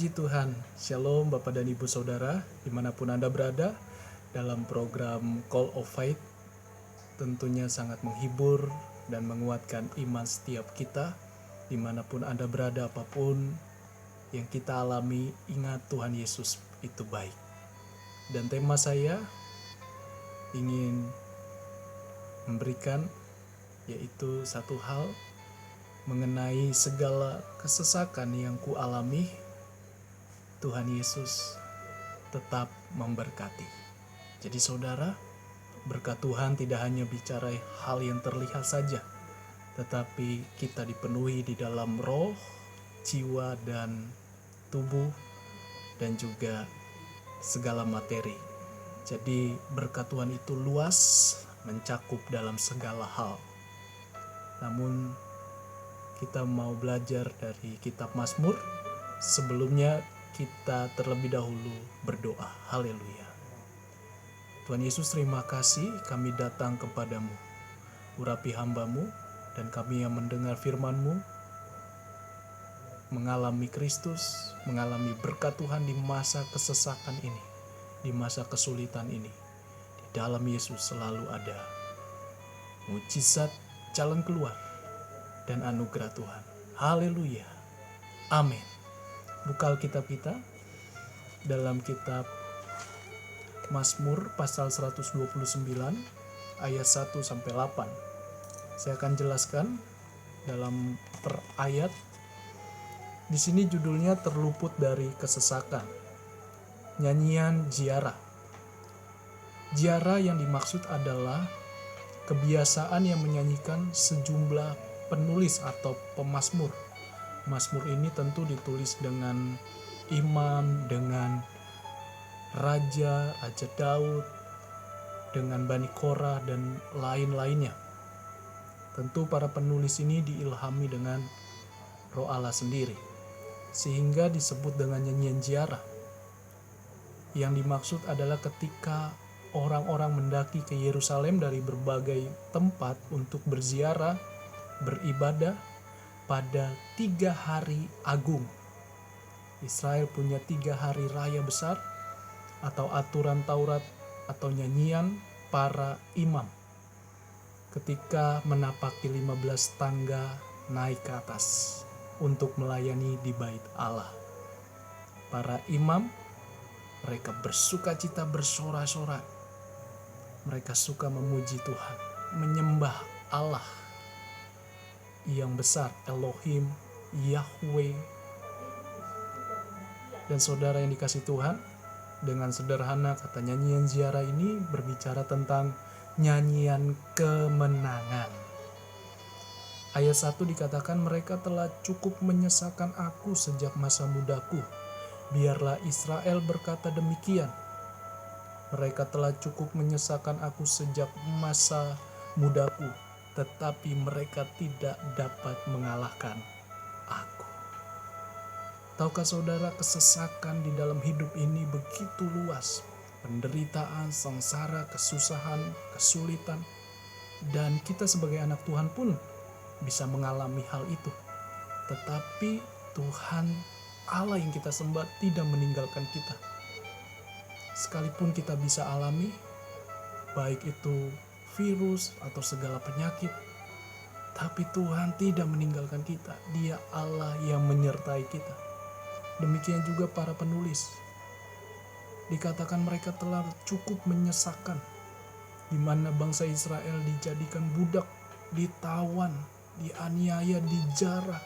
Puji Tuhan, Shalom Bapak dan Ibu Saudara, dimanapun Anda berada, dalam program Call of Faith, tentunya sangat menghibur dan menguatkan iman setiap kita, dimanapun Anda berada, apapun yang kita alami, ingat Tuhan Yesus itu baik. Dan tema saya ingin memberikan yaitu satu hal mengenai segala kesesakan yang ku alami, Tuhan Yesus tetap memberkati. Jadi saudara, berkat Tuhan tidak hanya bicara hal yang terlihat saja, tetapi kita dipenuhi di dalam roh, jiwa, dan tubuh, dan juga segala materi. Jadi berkat Tuhan itu luas, mencakup dalam segala hal. Namun kita mau belajar dari kitab Mazmur. Sebelumnya kita terlebih dahulu berdoa. Haleluya. Tuhan Yesus, terima kasih kami datang kepadamu. Urapi hamba-Mu dan kami yang mendengar firman-Mu, mengalami Kristus, mengalami berkat Tuhan di masa kesesakan ini, di masa kesulitan ini. Di dalam Yesus selalu ada mujizat, jalan keluar, dan anugerah Tuhan. Haleluya. Amin. Buka Alkitab kita dalam kitab Mazmur pasal 129 ayat 1 sampai 8. Saya akan jelaskan dalam per ayat. Di sini judulnya terluput dari kesesakan. Nyanyian ziarah. Ziarah yang dimaksud adalah kebiasaan yang menyanyikan sejumlah penulis atau pemazmur. Mazmur ini tentu ditulis dengan imam, dengan Raja Daud, dengan Bani Korah, dan lain-lainnya. Tentu para penulis ini diilhami dengan Roh Allah sendiri, sehingga disebut dengan nyanyian ziarah. Yang dimaksud adalah ketika orang-orang mendaki ke Yerusalem dari berbagai tempat untuk berziarah, beribadah pada 3 hari agung. Israel punya 3 hari raya besar atau aturan Taurat atau nyanyian para imam ketika menapaki 15 tangga naik ke atas untuk melayani di bait Allah. Para imam, mereka bersukacita, bersorak-sorak. Mereka suka memuji Tuhan, menyembah Allah yang besar, Elohim, Yahweh. Dan saudara yang dikasih Tuhan, dengan sederhana kata nyanyian ziarah ini berbicara tentang nyanyian kemenangan. Ayat 1 dikatakan, mereka telah cukup menyesakan aku sejak masa mudaku. Biarlah Israel berkata demikian. Mereka telah cukup menyesakan aku sejak masa mudaku, tetapi mereka tidak dapat mengalahkan aku. Tahukah saudara, kesesakan di dalam hidup ini begitu luas. Penderitaan, sengsara, kesusahan, kesulitan. Dan kita sebagai anak Tuhan pun bisa mengalami hal itu. Tetapi Tuhan Allah yang kita sembah tidak meninggalkan kita. Sekalipun kita bisa alami, baik itu virus atau segala penyakit, tapi Tuhan tidak meninggalkan kita. Dia Allah yang menyertai kita. Demikian juga para penulis. Dikatakan mereka telah cukup menyesakan, di mana bangsa Israel dijadikan budak, ditawan, dianiaya, dijarah,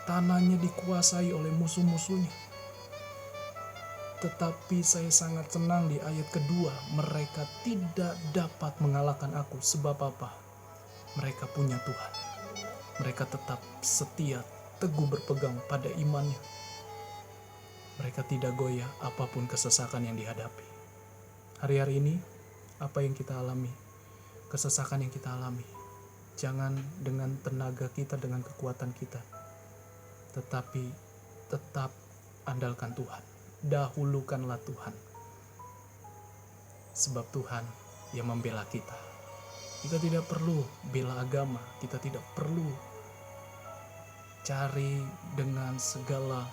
tanahnya dikuasai oleh musuh-musuhnya. Tetapi saya sangat senang di ayat kedua, mereka tidak dapat mengalahkan aku. Sebab apa? Mereka punya Tuhan. Mereka tetap setia, teguh berpegang pada imannya. Mereka tidak goyah apapun kesesakan yang dihadapi. Hari-hari ini, apa yang kita alami? Kesesakan yang kita alami. Jangan dengan tenaga kita, dengan kekuatan kita. Tetapi tetap andalkan Tuhan. Dahulukanlah Tuhan. Sebab Tuhan yang membela kita. Kita tidak perlu bela agama. Kita tidak perlu cari dengan segala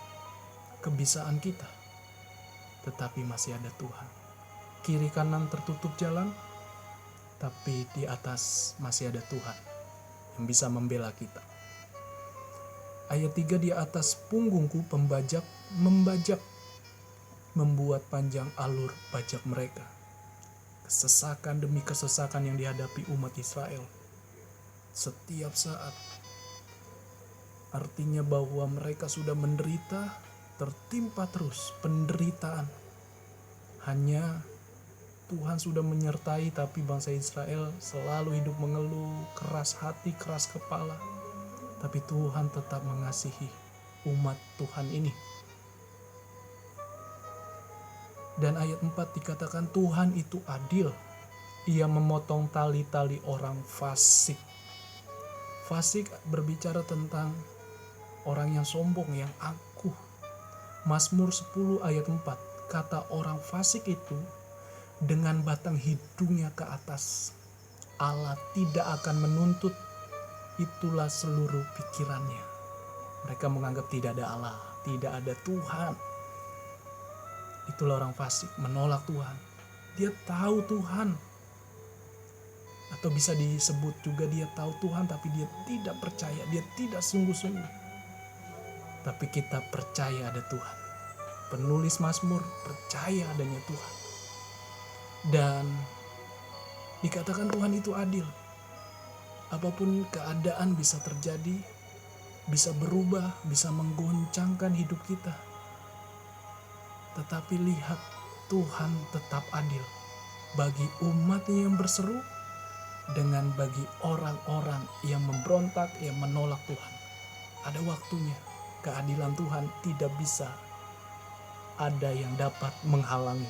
kebisaan kita, tetapi masih ada Tuhan. Kiri kanan tertutup jalan, tapi di atas masih ada Tuhan yang bisa membela kita. Ayat 3, di atas punggungku pembajak membajak, membuat panjang alur bajak mereka. Kesesakan demi kesesakan yang dihadapi umat Israel setiap saat. Artinya bahwa mereka sudah menderita, tertimpa terus penderitaan. Hanya Tuhan sudah menyertai, tapi bangsa Israel selalu hidup mengeluh, keras hati, keras kepala. Tapi Tuhan tetap mengasihi umat Tuhan ini. Dan ayat 4 dikatakan Tuhan itu adil. Ia memotong tali-tali orang fasik. Fasik berbicara tentang orang yang sombong, yang angkuh. Mazmur 10 ayat 4, kata orang fasik itu dengan batang hidungnya ke atas. Allah tidak akan menuntut, itulah seluruh pikirannya. Mereka menganggap tidak ada Allah, tidak ada Tuhan. Itulah orang fasik, menolak Tuhan. Dia tahu Tuhan. Atau bisa disebut juga dia tahu Tuhan tapi dia tidak percaya, dia tidak sungguh-sungguh. Tapi kita percaya ada Tuhan. Penulis Mazmur percaya adanya Tuhan. Dan dikatakan Tuhan itu adil. Apapun keadaan bisa terjadi, bisa berubah, bisa menggoncangkan hidup kita. Tetapi lihat, Tuhan tetap adil bagi umatnya yang berseru, dengan bagi orang-orang yang memberontak, yang menolak Tuhan. Ada waktunya, keadilan Tuhan tidak bisa ada yang dapat menghalangi.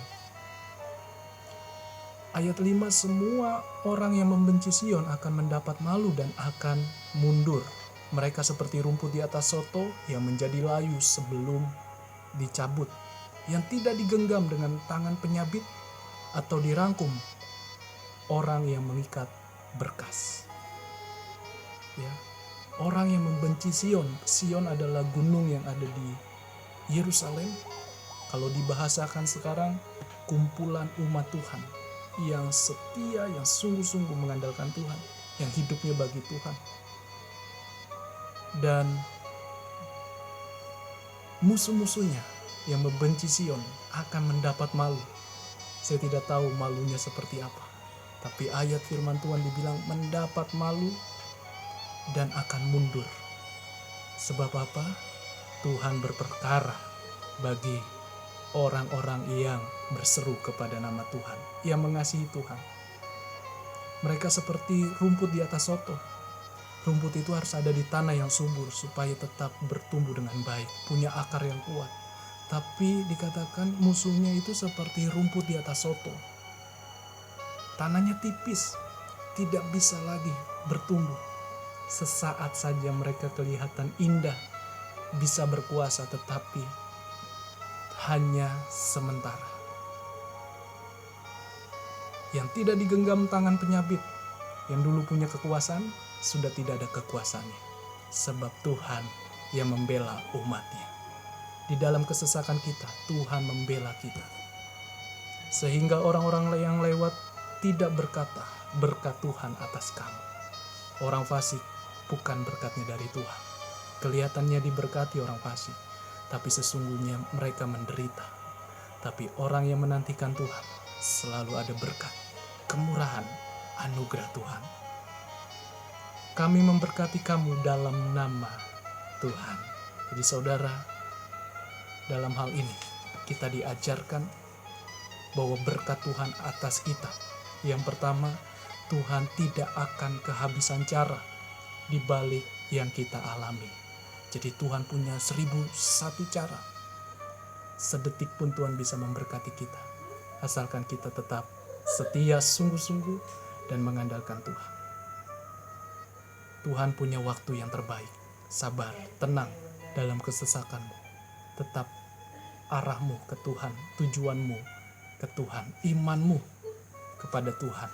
Ayat 5, semua orang yang membenci Sion akan mendapat malu dan akan mundur. Mereka seperti rumput di atas soto yang menjadi layu sebelum dicabut, yang tidak digenggam dengan tangan penyabit atau dirangkum orang yang mengikat berkas. Ya, orang yang membenci Sion. Sion adalah gunung yang ada di Yerusalem. Kalau dibahasakan sekarang, kumpulan umat Tuhan yang setia, yang sungguh-sungguh mengandalkan Tuhan, yang hidupnya bagi Tuhan. Dan musuh-musuhnya yang membenci Sion akan mendapat malu. Saya tidak tahu malunya seperti apa. Tapi ayat firman Tuhan dibilang mendapat malu dan akan mundur. Sebab apa? Tuhan berperkara bagi orang-orang yang berseru kepada nama Tuhan, yang mengasihi Tuhan. Mereka seperti rumput di atas soto. Rumput itu harus ada di tanah yang subur supaya tetap bertumbuh dengan baik, punya akar yang kuat. Tapi dikatakan musuhnya itu seperti rumput di atas soto. Tanahnya tipis, tidak bisa lagi bertumbuh. Sesaat saja mereka kelihatan indah, bisa berkuasa, tetapi hanya sementara. Yang tidak digenggam tangan penyabit, yang dulu punya kekuasaan, sudah tidak ada kekuasaannya. Sebab Tuhan yang membela umatnya. Di dalam kesesakan kita, Tuhan membela kita. Sehingga orang-orang yang lewat tidak berkata, berkat Tuhan atas kamu. Orang fasik bukan berkatnya dari Tuhan. Kelihatannya diberkati orang fasik, tapi sesungguhnya mereka menderita. Tapi orang yang menantikan Tuhan selalu ada berkat, kemurahan, anugerah Tuhan. Kami memberkati kamu dalam nama Tuhan. Jadi saudara, dalam hal ini kita diajarkan bahwa berkat Tuhan atas kita. Yang pertama, Tuhan tidak akan kehabisan cara di balik yang kita alami. Jadi Tuhan punya 1001 cara. Sedetik pun Tuhan bisa memberkati kita, asalkan kita tetap setia sungguh-sungguh dan mengandalkan Tuhan. Tuhan punya waktu yang terbaik. Sabar, tenang dalam kesesakanmu. Tetap arahmu ke Tuhan, tujuanmu ke Tuhan, imanmu kepada Tuhan.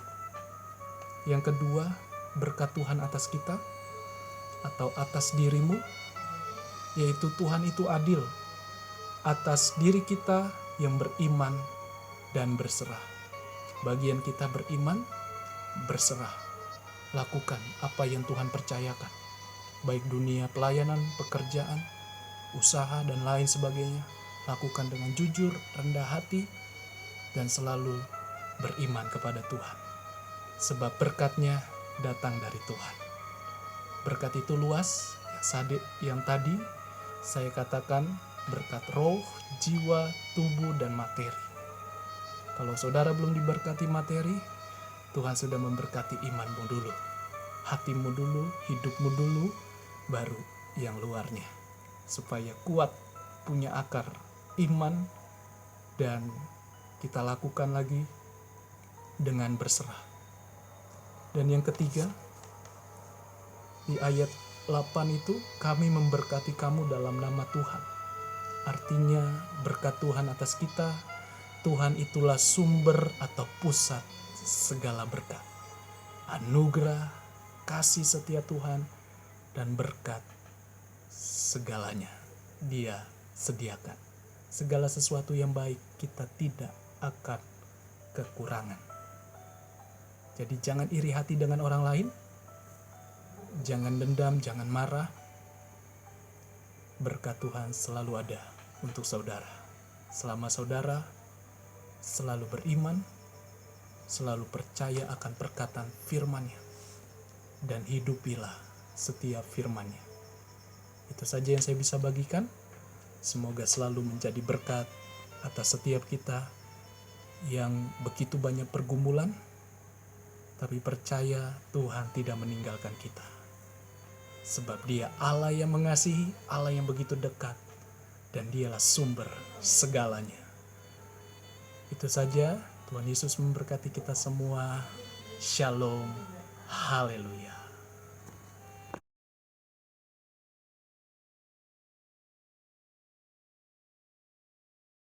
Yang kedua, berkat Tuhan atas kita atau atas dirimu, yaitu Tuhan itu adil. atas diri kita yang beriman dan berserah. Bagian kita beriman, berserah. Lakukan apa yang Tuhan percayakan. Baik dunia pelayanan, pekerjaan, usaha, dan lain sebagainya. Lakukan dengan jujur, rendah hati, dan selalu beriman kepada Tuhan. Sebab berkatnya datang dari Tuhan. Berkat itu luas, yang tadi saya katakan berkat roh, jiwa, tubuh, dan materi. Kalau saudara belum diberkati materi, Tuhan sudah memberkati imanmu dulu, hatimu dulu, hidupmu dulu, baru yang luarnya. Supaya kuat, punya akar iman, dan kita lakukan lagi dengan berserah. Dan yang ketiga, di ayat 8 itu, kami memberkati kamu dalam nama Tuhan. Artinya berkat Tuhan atas kita, Tuhan itulah sumber atau pusat segala berkat. Anugerah, kasih setia Tuhan, dan berkat segalanya Dia sediakan. Segala sesuatu yang baik kita tidak akan kekurangan. Jadi jangan iri hati dengan orang lain, jangan dendam, jangan marah. Berkat Tuhan selalu ada untuk saudara. Selama saudara selalu beriman, selalu percaya akan perkataan firman-Nya, dan hidupilah setiap firman-Nya. Itu saja yang saya bisa bagikan. Semoga selalu menjadi berkat atas setiap kita yang begitu banyak pergumulan, tapi percaya Tuhan tidak meninggalkan kita. Sebab Dia Allah yang mengasihi, Allah yang begitu dekat, dan Dialah sumber segalanya. Itu saja. Tuhan Yesus memberkati kita semua. Shalom. Haleluya.